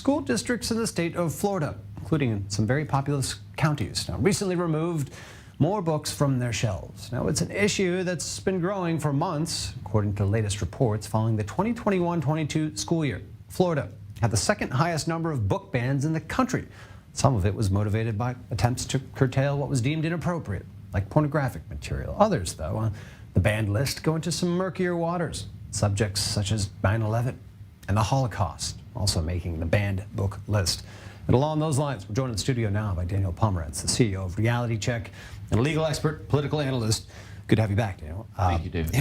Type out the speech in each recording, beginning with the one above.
school districts in the state of Florida, including in some very populous counties, now recently removed more books from their shelves. Now, it's an issue that's been growing for months, according to the latest reports following the 2021-22 school year. Florida had the second highest number of book bans in the country. Some of it was motivated by attempts to curtail what was deemed inappropriate, like pornographic material. Others, though, on the banned list go into some murkier waters. Subjects such as 9/11 and the Holocaust also making the banned book list. And along those lines, we're joined in the studio now by Daniel Pomerantz, the CEO of Reality Check, and a legal expert, political analyst. Good to have you back, Daniel. Thank you, David.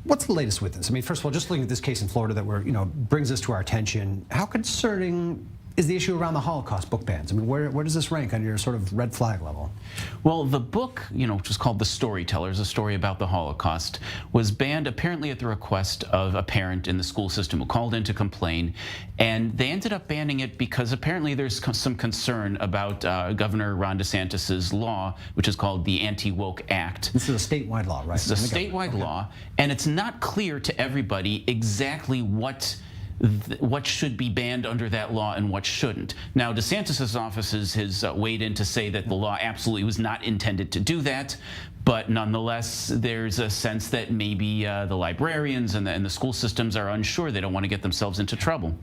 What's the latest with this? I mean, first of all, just looking at this case in Florida that brings us to our attention, how concerning is the issue around the Holocaust book bans? I mean, where does this rank on your sort of red flag level? Well, the book, which is called The Storytellers, a story about the Holocaust, was banned apparently at the request of a parent in the school system who called in to complain. And they ended up banning it because apparently there's some concern about Governor Ron DeSantis's law, which is called the Anti-Woke Act. This is a statewide law, right? This is a statewide law, and it's not clear to everybody exactly what should be banned under that law and what shouldn't. Now, DeSantis's office has weighed in to say that the law absolutely was not intended to do that, but nonetheless, there's a sense that maybe the librarians and the school systems are unsure. They don't want to get themselves into trouble.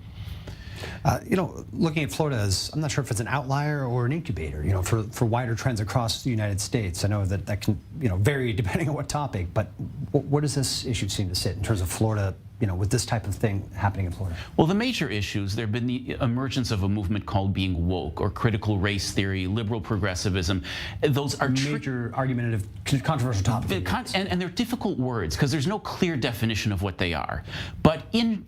Looking at Florida as, I'm not sure if it's an outlier or an incubator, for wider trends across the United States. I know that can, vary depending on what topic, but where does this issue seem to sit in terms of Florida, with this type of thing happening in Florida? Well, the major issues, there have been the emergence of a movement called being woke, or critical race theory, liberal progressivism. Those are major argumentative, controversial topics. And they're difficult words because there's no clear definition of what they are. But in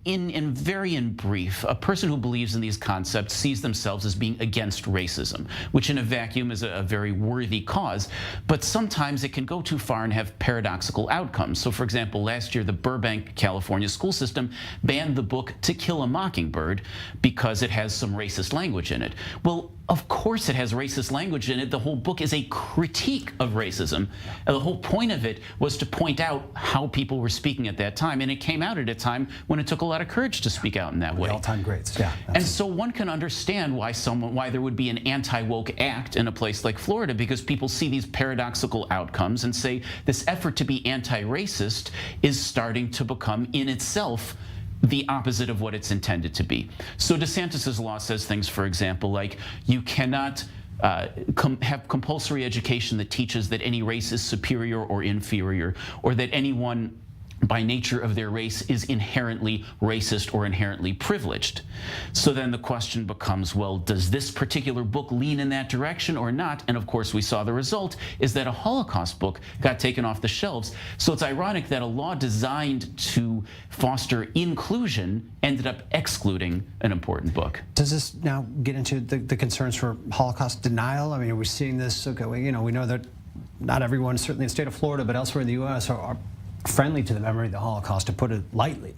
brief, a person who believes in these concepts sees themselves as being against racism, which in a vacuum is a very worthy cause. But sometimes it can go too far and have paradoxical outcomes. So, for example, last year, the Burbank, California school system banned the book To Kill a Mockingbird because it has some racist language in it. Well, of course it has racist language in it. The whole book is a critique of racism. And the whole point of it was to point out how people were speaking at that time. And it came out at a time when it took a lot of courage to speak out in that way. The all-time greats, yeah. Absolutely. And so one can understand why there would be an anti-woke act in a place like Florida, because people see these paradoxical outcomes and say this effort to be anti-racist is starting to become in itself the opposite of what it's intended to be. So DeSantis's law says things, for example, like you cannot have compulsory education that teaches that any race is superior or inferior, or that anyone by nature of their race is inherently racist or inherently privileged. So then the question becomes, well, does this particular book lean in that direction or not? And of course, we saw the result is that a Holocaust book got taken off the shelves. So it's ironic that a law designed to foster inclusion ended up excluding an important book. Does this now get into the concerns for Holocaust denial? I mean, are we seeing this? Okay, we know that not everyone, certainly in the state of Florida, but elsewhere in the U.S., are friendly to the memory of the Holocaust, to put it lightly.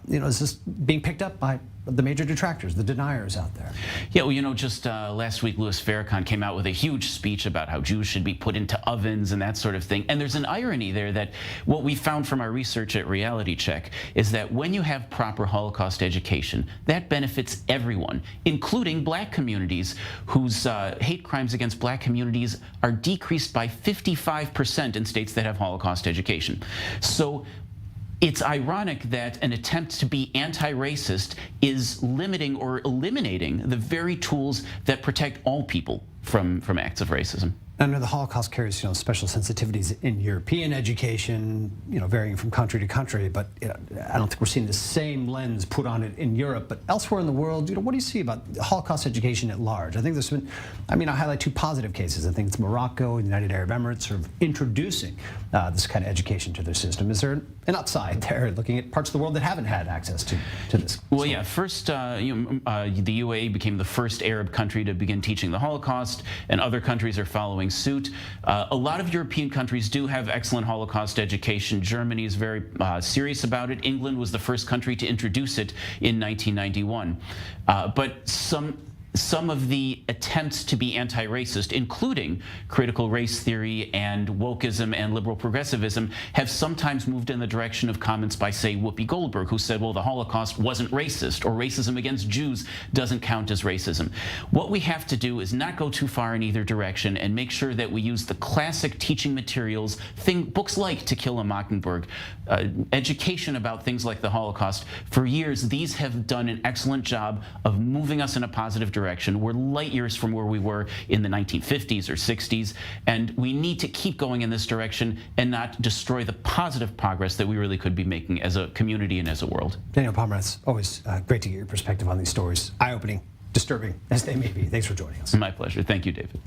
Is this being picked up by the major detractors, the deniers out there? Yeah, well, just last week, Louis Farrakhan came out with a huge speech about how Jews should be put into ovens and that sort of thing. And there's an irony there that what we found from our research at Reality Check is that when you have proper Holocaust education, that benefits everyone, including black communities whose hate crimes against black communities are decreased by 55% in states that have Holocaust education. So it's ironic that an attempt to be anti-racist is limiting or eliminating the very tools that protect all people from acts of racism. I know the Holocaust carries, special sensitivities in European education, varying from country to country, but I don't think we're seeing the same lens put on it in Europe. But elsewhere in the world, what do you see about Holocaust education at large? I think there's been, I highlight two positive cases. I think it's Morocco and the United Arab Emirates sort of introducing this kind of education to their system. Is there an upside there, looking at parts of the world that haven't had access to this? Well, yeah, first, the UAE became the first Arab country to begin teaching the Holocaust, and other countries are following suit. A lot of European countries do have excellent Holocaust education. Germany is very serious about it. England was the first country to introduce it in 1991. But some some of the attempts to be anti-racist, including critical race theory and wokeism and liberal progressivism, have sometimes moved in the direction of comments by, say, Whoopi Goldberg, who said, well, the Holocaust wasn't racist, or racism against Jews doesn't count as racism. What we have to do is not go too far in either direction and make sure that we use the classic teaching materials, books like To Kill a Mockingbird, education about things like the Holocaust. For years, these have done an excellent job of moving us in a positive direction. We're light years from where we were in the 1950s or 60s, and we need to keep going in this direction and not destroy the positive progress that we really could be making as a community and as a world. Daniel Pomerantz, always great to get your perspective on these stories. Eye-opening, disturbing as they may be. Thanks for joining us. My pleasure. Thank you, David.